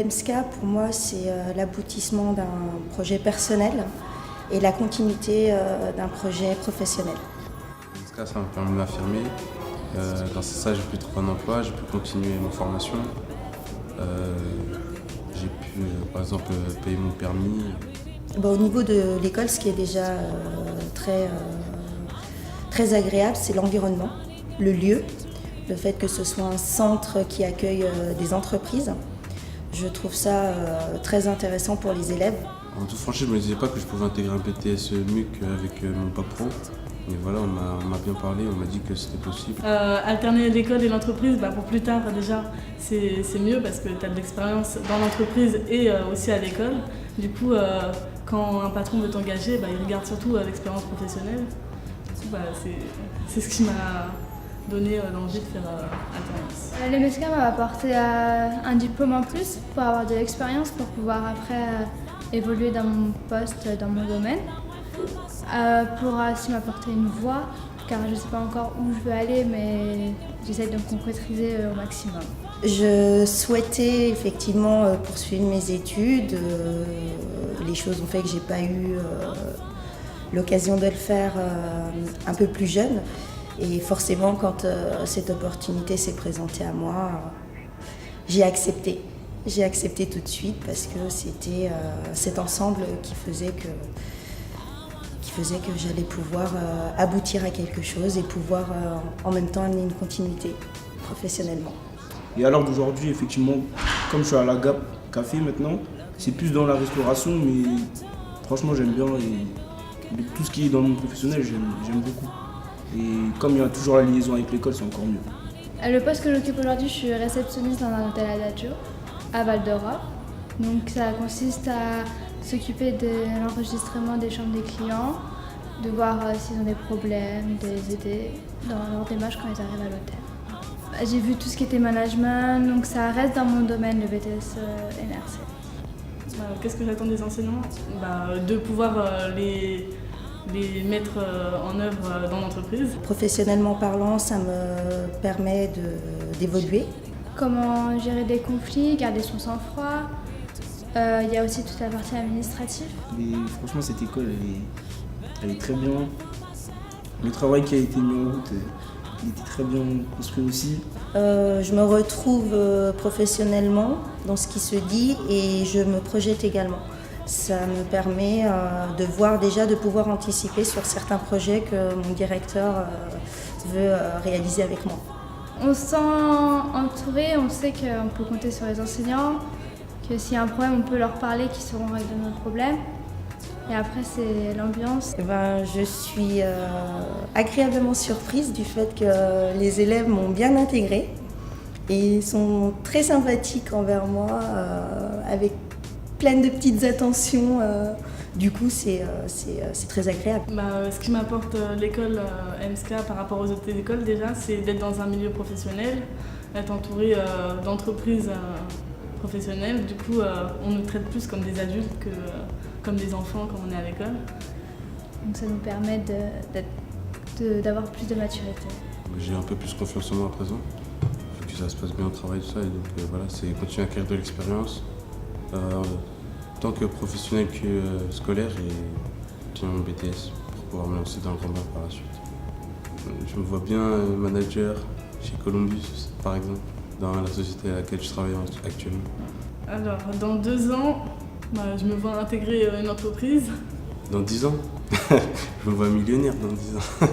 EMSCA, pour moi, c'est l'aboutissement d'un projet personnel et la continuité d'un projet professionnel. EMSCA, ça m'a permis de m'affirmer. Grâce à ça, j'ai pu trouver un emploi, j'ai pu continuer ma formation. J'ai pu, par exemple, payer mon permis. Au niveau de l'école, ce qui est déjà très agréable, c'est l'environnement, le lieu, le fait que ce soit un centre qui accueille des entreprises. Je trouve ça très intéressant pour les élèves. En toute franchise, je ne me disais pas que je pouvais intégrer un BTS MUC avec mon bac pro. Et voilà, on m'a bien parlé, on m'a dit que c'était possible. Alterner l'école et l'entreprise, pour plus tard déjà, c'est mieux parce que tu as de l'expérience dans l'entreprise et aussi à l'école. Du coup, quand un patron veut t'engager, il regarde surtout l'expérience professionnelle. Du coup, c'est ce qui m'a donné l'envie de faire alternance. L'EMSCA m'a apporté un diplôme en plus pour avoir de l'expérience, pour pouvoir après évoluer dans mon poste, dans mon domaine. Pour aussi m'apporter une voie, car je ne sais pas encore où je veux aller, mais j'essaie de me concrétiser au maximum. Je souhaitais effectivement poursuivre mes études. Les choses ont fait que je n'ai pas eu l'occasion de le faire un peu plus jeune. Et forcément, quand cette opportunité s'est présentée à moi, j'ai accepté. J'ai accepté tout de suite parce que c'était cet ensemble qui faisait que j'allais pouvoir aboutir à quelque chose et pouvoir en même temps amener une continuité professionnellement. Et à l'heure d'aujourd'hui, effectivement, comme je suis à la Gap Café maintenant, c'est plus dans la restauration, mais franchement j'aime bien et tout ce qui est dans le monde professionnel, j'aime beaucoup. Et comme il y a toujours la liaison avec l'école, c'est encore mieux. Le poste que j'occupe aujourd'hui, je suis réceptionniste dans un hôtel Adagio à Val d'Europe. Donc ça consiste à s'occuper de l'enregistrement des chambres des clients, de voir s'ils ont des problèmes, de les aider dans leur démarche quand ils arrivent à l'hôtel. J'ai vu tout ce qui était management, donc ça reste dans mon domaine, le BTS NRC. Qu'est-ce que j'attends des enseignants ? De pouvoir les mettre en œuvre dans l'entreprise. Professionnellement parlant, ça me permet d'évoluer. Comment gérer des conflits, garder son sang-froid. Il y a aussi toute la partie administrative. Et franchement, cette école, elle est très bien. Le travail qui a été mis en route, il était très bien construit aussi. Je me retrouve professionnellement dans ce qui se dit et je me projette également. Ça me permet de voir déjà, de pouvoir anticiper sur certains projets que mon directeur veut réaliser avec moi. On se sent entouré, on sait qu'on peut compter sur les enseignants, que s'il y a un problème, on peut leur parler, qu'ils sauront régler nos problèmes. Et après, c'est l'ambiance. Je suis agréablement surprise du fait que les élèves m'ont bien intégrée et sont très sympathiques envers moi, avec plein de petites attentions. Du coup, c'est très agréable. Ce qui m'apporte l'école EMSCA par rapport aux autres écoles déjà, c'est d'être dans un milieu professionnel, être entouré d'entreprises professionnelles. Du coup, on nous traite plus comme des adultes que comme des enfants quand on est à l'école. Donc ça nous permet d'avoir plus de maturité. J'ai un peu plus confiance en moi à présent, vu que ça se passe bien au travail, tout ça. Et donc voilà, c'est continuer à acquérir de l'expérience. Tant que professionnel que scolaire, et obtenir mon BTS pour pouvoir me lancer dans le grand bain par la suite. Je me vois bien manager chez Columbus, par exemple, dans la société à laquelle je travaille actuellement. Alors, dans 2 ans, je me vois intégrer une entreprise. Dans 10 ans je me vois millionnaire dans 10 ans.